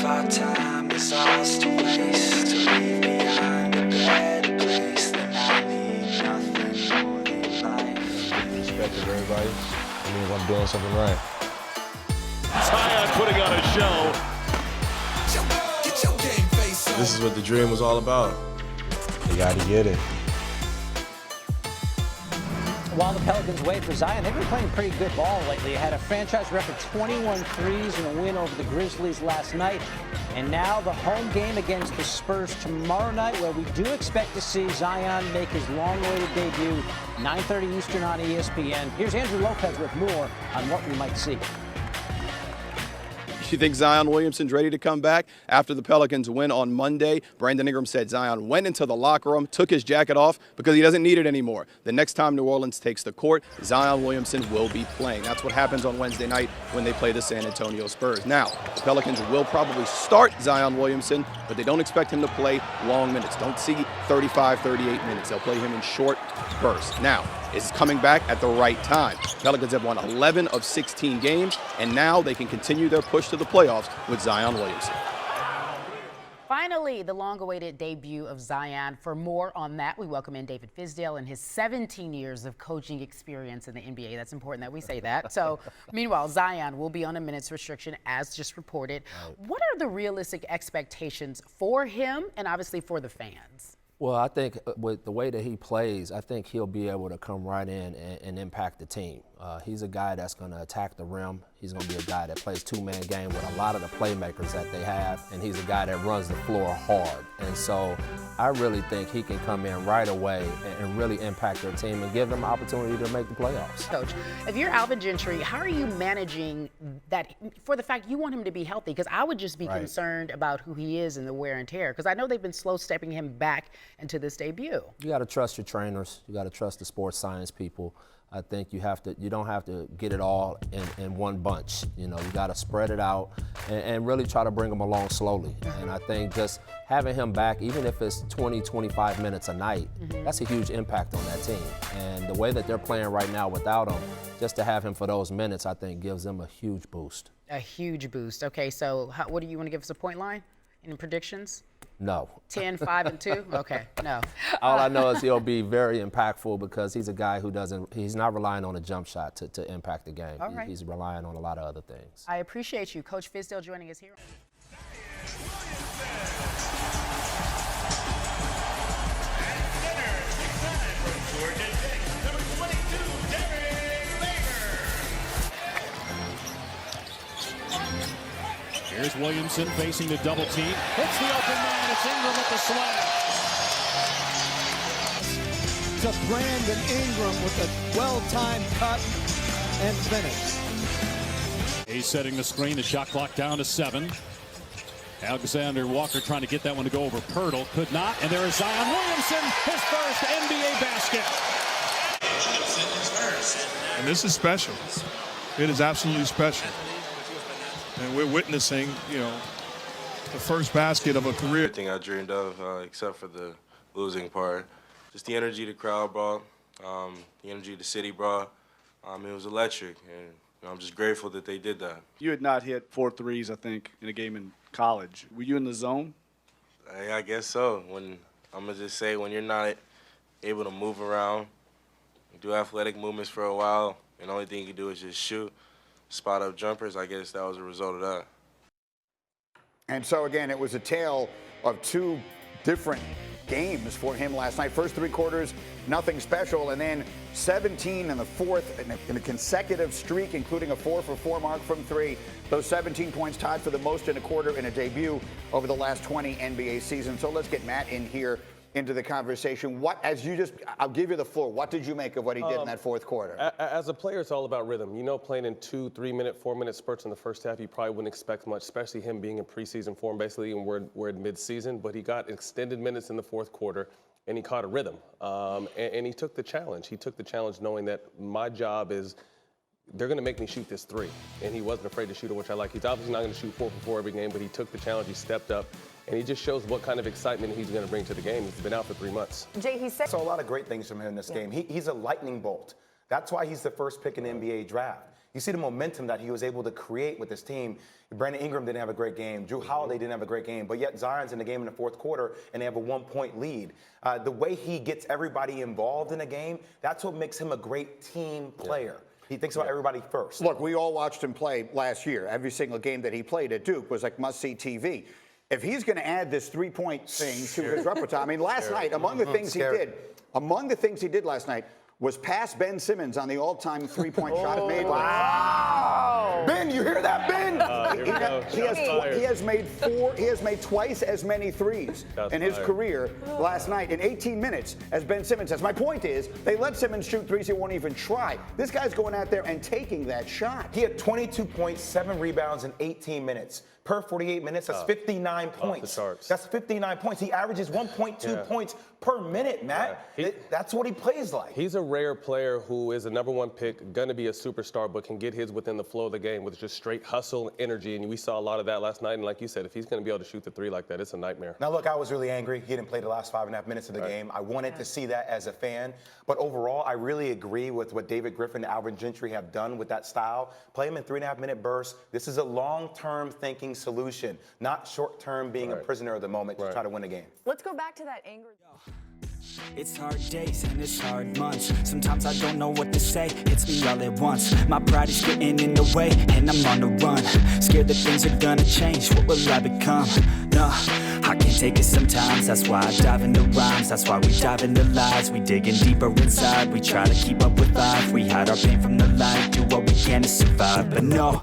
if our time is ours to waste, to leave behind a better place, then I need nothing more than life. Respect to everybody. It means I'm doing something right. Zion putting on a show. This is what the dream was all about. You got to get it. While the Pelicans wait for Zion, they've been playing pretty good ball lately. They had a franchise record 21 threes in a win over the Grizzlies last night. And now the home game against the Spurs tomorrow night, where we do expect to see Zion make his long-awaited debut, 9:30 Eastern on ESPN. Here's Andrew Lopez with more on what we might see. You think Zion Williamson's ready to come back? After the Pelicans win on Monday, Brandon Ingram said Zion went into the locker room, took his jacket off because he doesn't need it anymore. The next time New Orleans takes the court, Zion Williamson will be playing. That's what happens on Wednesday night when they play the San Antonio Spurs. Now, the Pelicans will probably start Zion Williamson, but they don't expect him to play long minutes. Don't see 35, 38 minutes. They'll play him in short bursts. Now, is coming back at the right time. Pelicans have won 11 of 16 games, and now they can continue their push to the playoffs with Zion Williamson. Finally, the long-awaited debut of Zion. For more on that, we welcome in David Fizdale and his 17 years of coaching experience in the NBA. That's important that we say that. So, meanwhile, Zion will be on a minutes restriction, as just reported. Right. What are the realistic expectations for him and obviously for the fans? Well, I think with the way that he plays, I think he'll be able to come right in and impact the team. He's a guy that's going to attack the rim. He's going to be a guy that plays two-man game with a lot of the playmakers that they have, and he's a guy that runs the floor hard. And so I really think he can come in right away and really impact their team and give them an opportunity to make the playoffs. Coach, if you're Alvin Gentry, how are you managing that for the fact you want him to be healthy? Because I would just be concerned about who he is and the wear and tear, because I know they've been slow stepping him back into this debut. You got to trust your trainers. You got to trust the sports science people. I think you don't have to get it all in one bunch. You know, you got to spread it out and really try to bring them along slowly. And I think just having him back, even if it's 20, 25 minutes a night, that's a huge impact on that team. And the way that they're playing right now without him, just to have him for those minutes, I think gives them a huge boost. A huge boost. Okay, so what do you want to give us a point line in predictions? No. 10, 5, and 2? Okay, no. All I know is he'll be very impactful because he's a guy who he's not relying on a jump shot to impact the game. All right. He's relying on a lot of other things. I appreciate you. Coach Fizdale joining us here. Here's Williamson facing the double team. Hits the open man. It's Ingram at the slash. To Brandon Ingram with a well-timed cut and finish. He's setting the screen. The shot clock down to 7. Alexander Walker trying to get that one to go over Pirtle. Could not. And there is Zion Williamson, his first NBA basket. And this is special. It is absolutely special. And we're witnessing, the first basket of a career. Everything I dreamed of, except for the losing part. Just the energy the crowd brought, the energy the city brought. It was electric, and I'm just grateful that they did that. You had not hit 4 threes, I think, in a game in college. Were you in the zone? I guess so. I'm gonna just say, when you're not able to move around, do athletic movements for a while, and the only thing you can do is just shoot, spot up jumpers, I guess that was a result of that. And so, again, it was a tale of 2 different games for him last night. First 3 quarters, nothing special, and then 17 in the fourth in a consecutive streak, including a 4-for-4 mark from 3. Those 17 points tied for the most in a quarter in a debut over the last 20 NBA seasons. So let's get Matt in here into the conversation. I'll give you the floor. What did you make of what he did in that fourth quarter? As a player, it's all about rhythm. Playing in 2, 3-minute, 4-minute spurts in the first half, you probably wouldn't expect much, especially him being in preseason form, basically, and we're in mid-season. But he got extended minutes in the fourth quarter, and he caught a rhythm. And he took the challenge. He took the challenge knowing that my job is they're going to make me shoot this 3. And he wasn't afraid to shoot it, which I like. He's obviously not going to shoot 4-for-4 every game, but he took the challenge. He stepped up. And he just shows what kind of excitement he's going to bring to the game. He's been out for 3 months. Jay, he saw a lot of great things from him in this game. He's a lightning bolt. That's why he's the first pick in the NBA draft. You see the momentum that he was able to create with his team. Brandon Ingram didn't have a great game. Drew Holiday didn't have a great game. But yet Zion's in the game in the fourth quarter, and they have a 1-point lead. The way he gets everybody involved in a game, that's what makes him a great team player. He thinks about everybody first. Look, we all watched him play last year. Every single game that he played at Duke was like must-see TV. If he's going to add this three-point thing to his repertoire, I mean, last night, among the things he did last night was pass Ben Simmons on the all-time three-point shot made. Wow! Ben, you hear that, Ben? He has made twice as many threes in his career last night in 18 minutes as Ben Simmons has. My point is, they let Simmons shoot threes he won't even try. This guy's going out there and taking that shot. He had 22 points, 7 rebounds in 18 minutes. Per 48 minutes, that's 59 points. That's 59 points. He averages 1.2 points per minute, Matt. That's what he plays like. He's a rare player who is a #1 pick, going to be a superstar, but can get his within the flow of the game with just straight hustle and energy. And we saw a lot of that last night. And like you said, if he's going to be able to shoot the three like that, it's a nightmare. Now, look, I was really angry. He didn't play the last 5.5 minutes of the game. I wanted to see that as a fan. But overall, I really agree with what David Griffin and Alvin Gentry have done with that style. Play him in 3.5-minute bursts. This is a long-term thinking solution, not short-term being a prisoner of the moment to try to win a game. Let's go back to that anger. It's hard days and it's hard months. Sometimes I don't know what to say, hits me all at once. My pride is getting in the way and I'm on the run. Scared that things are gonna change, what will I become? No, I can't take it sometimes. That's why I dive into rhymes, that's why we dive into lies. We digging deeper inside, we try to keep up with life. We hide our pain from the light, do what we can to survive. But no,